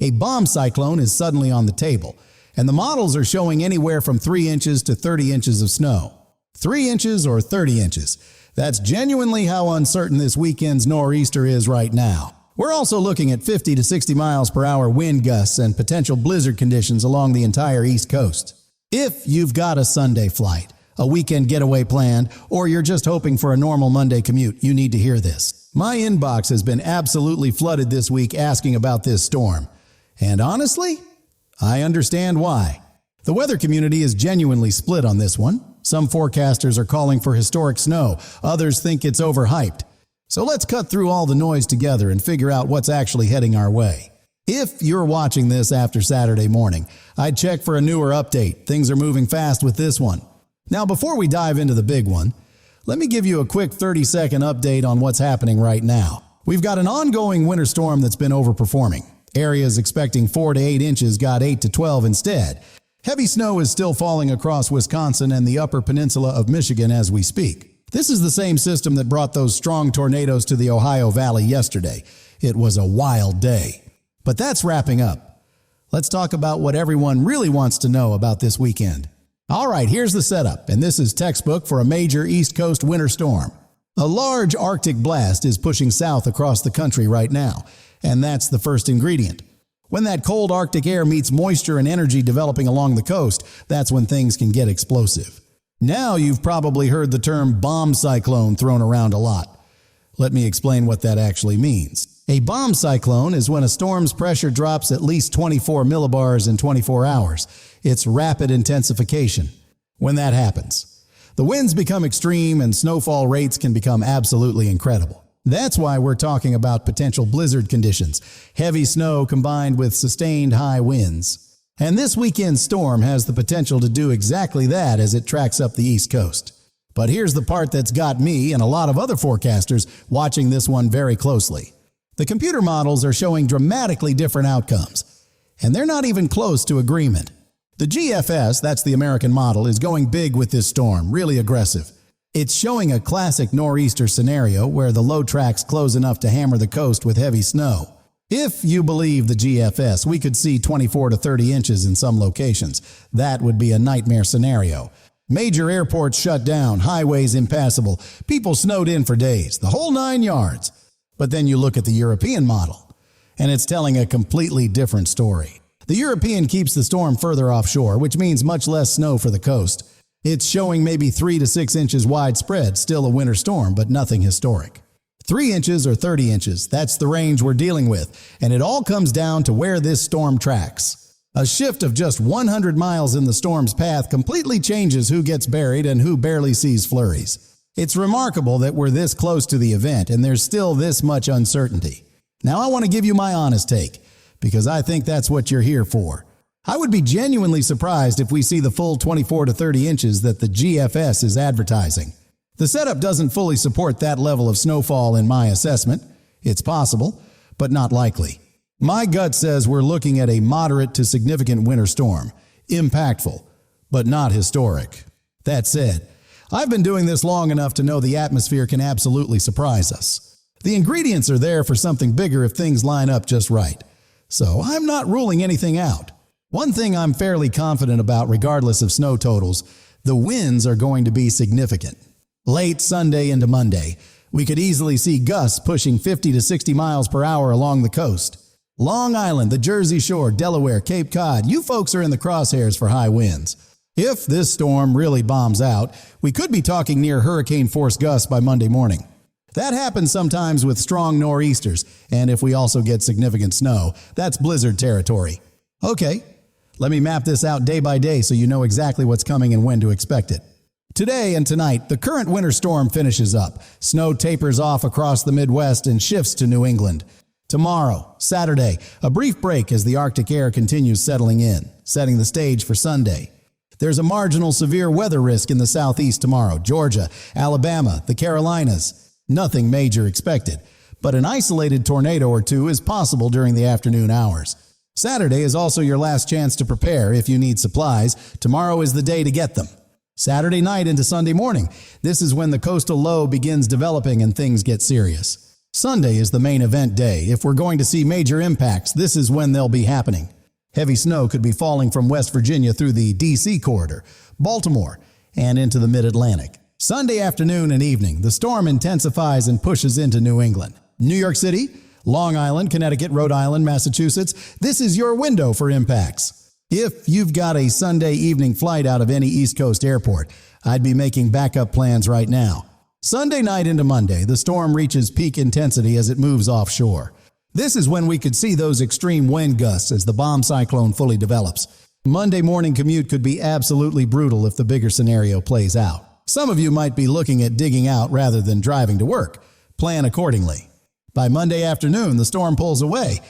A bomb cyclone is suddenly on the table, and the models are showing anywhere from 3 inches to 30 inches of snow. 3 inches or 30 inches. That's genuinely how uncertain this weekend's nor'easter is right now. We're also looking at 50 to 60 miles per hour wind gusts and potential blizzard conditions along the entire East Coast. If you've got a Sunday flight, a weekend getaway planned, or you're just hoping for a normal Monday commute, you need to hear this. My inbox has been absolutely flooded this week asking about this storm. And honestly, I understand why. The weather community is genuinely split on this one. Some forecasters are calling for historic snow, others think it's overhyped. So let's cut through all the noise together and figure out what's actually heading our way. If you're watching this after Saturday morning, I'd check for a newer update. Things are moving fast with this one. Now, before we dive into the big one, let me give you a quick 30-second update on what's happening right now. We've got an ongoing winter storm that's been overperforming. Areas expecting 4 to 8 inches got 8 to 12 instead. Heavy snow is still falling across Wisconsin and the upper peninsula of Michigan as we speak. This is the same system that brought those strong tornadoes to the Ohio Valley yesterday. It was a wild day. But that's wrapping up. Let's talk about what everyone really wants to know about this weekend. All right, here's the setup, and this is textbook for a major East Coast winter storm. A large Arctic blast is pushing south across the country right now, and that's the first ingredient. When that cold Arctic air meets moisture and energy developing along the coast, that's when things can get explosive. Now you've probably heard the term bomb cyclone thrown around a lot. Let me explain what that actually means. A bomb cyclone is when a storm's pressure drops at least 24 millibars in 24 hours. It's rapid intensification. When that happens, the winds become extreme and snowfall rates can become absolutely incredible. That's why we're talking about potential blizzard conditions, heavy snow combined with sustained high winds. And this weekend's storm has the potential to do exactly that as it tracks up the East Coast. But here's the part that's got me and a lot of other forecasters watching this one very closely. The computer models are showing dramatically different outcomes, and they're not even close to agreement. The GFS, that's the American model, is going big with this storm, really aggressive. It's showing a classic nor'easter scenario where the low tracks close enough to hammer the coast with heavy snow. If you believe the GFS, we could see 24 to 30 inches in some locations. That would be a nightmare scenario. Major airports shut down, highways impassable, people snowed in for days, the whole 9 yards. But then you look at the European model, and it's telling a completely different story. The European keeps the storm further offshore, which means much less snow for the coast. It's showing maybe 3 to 6 inches widespread, still a winter storm, but nothing historic. 3 inches or 30 inches, that's the range we're dealing with, and it all comes down to where this storm tracks. A shift of just 100 miles in the storm's path completely changes who gets buried and who barely sees flurries. It's remarkable that we're this close to the event and there's still this much uncertainty. Now I want to give you my honest take, because I think that's what you're here for. I would be genuinely surprised if we see the full 24 to 30 inches that the GFS is advertising. The setup doesn't fully support that level of snowfall in my assessment. It's possible, but not likely. My gut says we're looking at a moderate to significant winter storm. Impactful, but not historic. That said, I've been doing this long enough to know the atmosphere can absolutely surprise us. The ingredients are there for something bigger if things line up just right. So I'm not ruling anything out. One thing I'm fairly confident about regardless of snow totals, the winds are going to be significant. Late Sunday into Monday, we could easily see gusts pushing 50 to 60 miles per hour along the coast. Long Island, the Jersey Shore, Delaware, Cape Cod, you folks are in the crosshairs for high winds. If this storm really bombs out, we could be talking near hurricane-force gusts by Monday morning. That happens sometimes with strong nor'easters, and if we also get significant snow, that's blizzard territory. Okay, let me map this out day by day so you know exactly what's coming and when to expect it. Today and tonight, the current winter storm finishes up. Snow tapers off across the Midwest and shifts to New England. Tomorrow, Saturday, a brief break as the Arctic air continues settling in, setting the stage for Sunday. There's a marginal severe weather risk in the southeast tomorrow, Georgia, Alabama, the Carolinas. Nothing major expected, but an isolated tornado or two is possible during the afternoon hours. Saturday is also your last chance to prepare if you need supplies. Tomorrow is the day to get them. Saturday night into Sunday morning, this is when the coastal low begins developing and things get serious. Sunday is the main event day. If we're going to see major impacts, this is when they'll be happening. Heavy snow could be falling from West Virginia through the D.C. corridor, Baltimore, and into the mid-Atlantic. Sunday afternoon and evening, the storm intensifies and pushes into New England. New York City, Long Island, Connecticut, Rhode Island, Massachusetts, this is your window for impacts. If you've got a Sunday evening flight out of any East Coast airport, I'd be making backup plans right now. Sunday night into Monday, the storm reaches peak intensity as it moves offshore. This is when we could see those extreme wind gusts as the bomb cyclone fully develops. Monday morning commute could be absolutely brutal if the bigger scenario plays out. Some of you might be looking at digging out rather than driving to work. Plan accordingly. By Monday afternoon, the storm pulls away,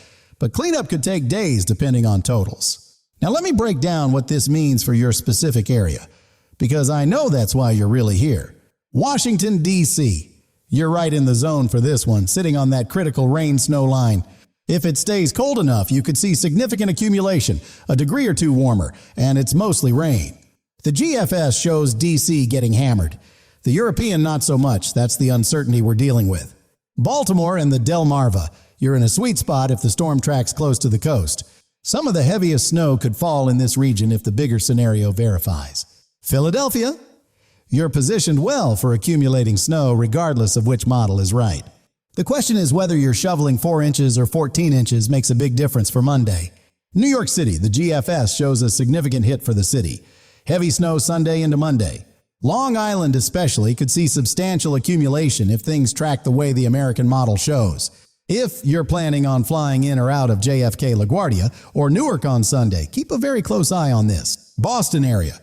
but cleanup could take days depending on totals. Now let me break down what this means for your specific area, because I know that's why you're really here. Washington, D.C. You're right in the zone for this one, sitting on that critical rain-snow line. If it stays cold enough, you could see significant accumulation, a degree or two warmer, and it's mostly rain. The GFS shows D.C. getting hammered. The European not so much. That's the uncertainty we're dealing with. Baltimore and the Delmarva. You're in a sweet spot if the storm tracks close to the coast. Some of the heaviest snow could fall in this region if the bigger scenario verifies. Philadelphia. You're positioned well for accumulating snow regardless of which model is right. The question is whether you're shoveling 4 inches or 14 inches makes a big difference for Monday. New York City, the GFS shows a significant hit for the city. Heavy snow Sunday into Monday. Long Island especially could see substantial accumulation if things track the way the American model shows. If you're planning on flying in or out of JFK LaGuardia or Newark on Sunday, keep a very close eye on this. Boston area.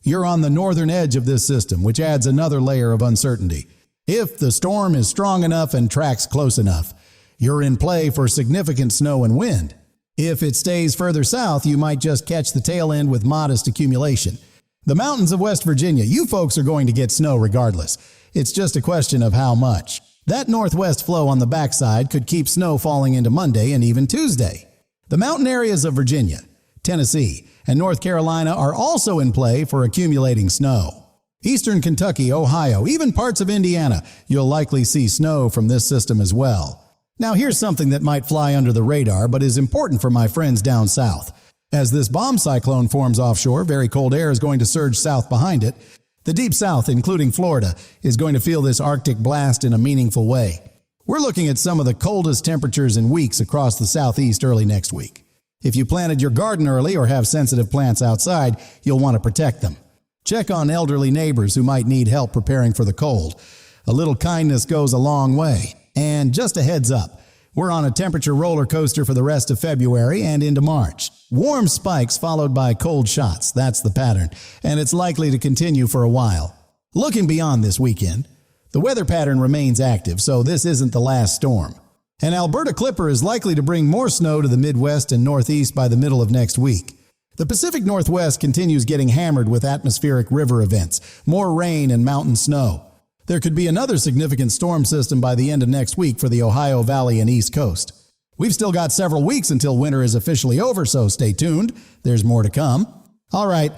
You're on the northern edge of this system, which adds another layer of uncertainty. If the storm is strong enough and tracks close enough, you're in play for significant snow and wind. If it stays further south, you might just catch the tail end with modest accumulation. The mountains of West Virginia, you folks are going to get snow regardless. It's just a question of how much. That northwest flow on the backside could keep snow falling into Monday and even Tuesday. The mountain areas of Virginia, Tennessee, and North Carolina are also in play for accumulating snow. Eastern Kentucky, Ohio, even parts of Indiana, you'll likely see snow from this system as well. Now here's something that might fly under the radar but is important for my friends down south. As this bomb cyclone forms offshore, very cold air is going to surge south behind it. The deep south, including Florida, is going to feel this Arctic blast in a meaningful way. We're looking at some of the coldest temperatures in weeks across the southeast early next week. If you planted your garden early or have sensitive plants outside, you'll want to protect them. Check on elderly neighbors who might need help preparing for the cold. A little kindness goes a long way. And just a heads up, we're on a temperature roller coaster for the rest of February and into March. Warm spikes followed by cold shots, that's the pattern, and it's likely to continue for a while. Looking beyond this weekend, the weather pattern remains active, so this isn't the last storm. An Alberta clipper is likely to bring more snow to the Midwest and Northeast by the middle of next week. The Pacific Northwest continues getting hammered with atmospheric river events, more rain and mountain snow. There could be another significant storm system by the end of next week for the Ohio Valley and East Coast. We've still got several weeks until winter is officially over, so stay tuned. There's more to come. All right,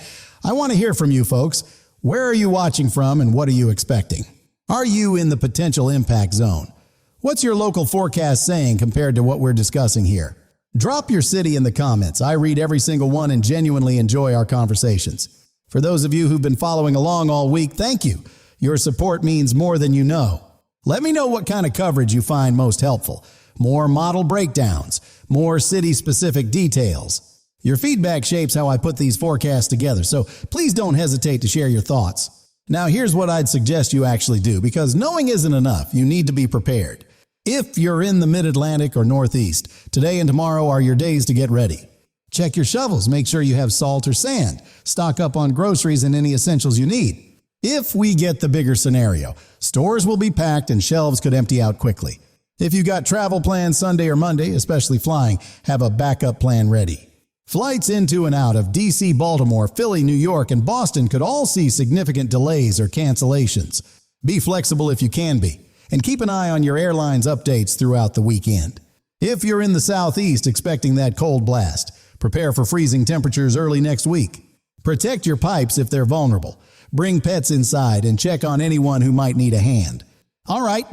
I want to hear from you folks. Where are you watching from and what are you expecting? Are you in the potential impact zone? What's your local forecast saying compared to what we're discussing here? Drop your city in the comments. I read every single one and genuinely enjoy our conversations. For those of you who've been following along all week, thank you. Your support means more than you know. Let me know what kind of coverage you find most helpful. More model breakdowns, more city-specific details. Your feedback shapes how I put these forecasts together, so please don't hesitate to share your thoughts. Now here's what I'd suggest you actually do, because knowing isn't enough. You need to be prepared. If you're in the Mid-Atlantic or Northeast, today and tomorrow are your days to get ready. Check your shovels, make sure you have salt or sand. Stock up on groceries and any essentials you need. If we get the bigger scenario, stores will be packed and shelves could empty out quickly. If you got travel plans Sunday or Monday, especially flying, have a backup plan ready. Flights into and out of D.C., Baltimore, Philly, New York, and Boston could all see significant delays or cancellations. Be flexible if you can be, and keep an eye on your airline's updates throughout the weekend. If you're in the southeast expecting that cold blast, prepare for freezing temperatures early next week. Protect your pipes if they're vulnerable. Bring pets inside and check on anyone who might need a hand. All right,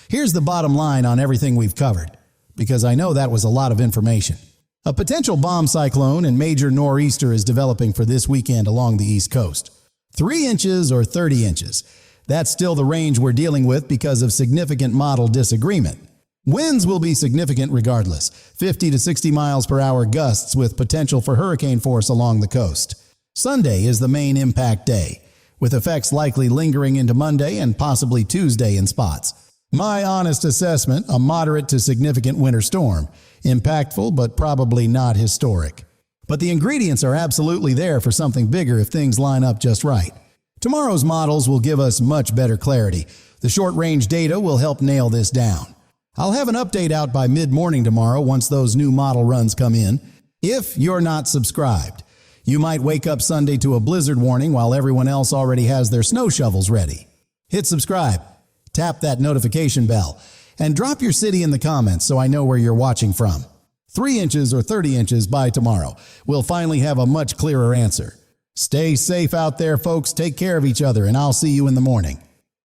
Here's the bottom line on everything we've covered, because I know that was a lot of information. A potential bomb cyclone and major nor'easter is developing for this weekend along the East Coast. 3 inches or 30 inches. That's still the range we're dealing with because of significant model disagreement. Winds will be significant regardless, 50 to 60 miles per hour gusts with potential for hurricane force along the coast. Sunday is the main impact day, with effects likely lingering into Monday and possibly Tuesday in spots. My honest assessment, a moderate to significant winter storm. Impactful, but probably not historic. But the ingredients are absolutely there for something bigger if things line up just right. Tomorrow's models will give us much better clarity. The short-range data will help nail this down. I'll have an update out by mid-morning tomorrow once those new model runs come in. If you're not subscribed, you might wake up Sunday to a blizzard warning while everyone else already has their snow shovels ready. Hit subscribe, tap that notification bell, and drop your city in the comments so I know where you're watching from. 3 inches or 30 inches by tomorrow. We'll finally have a much clearer answer. Stay safe out there, folks. Take care of each other, and I'll see you in the morning.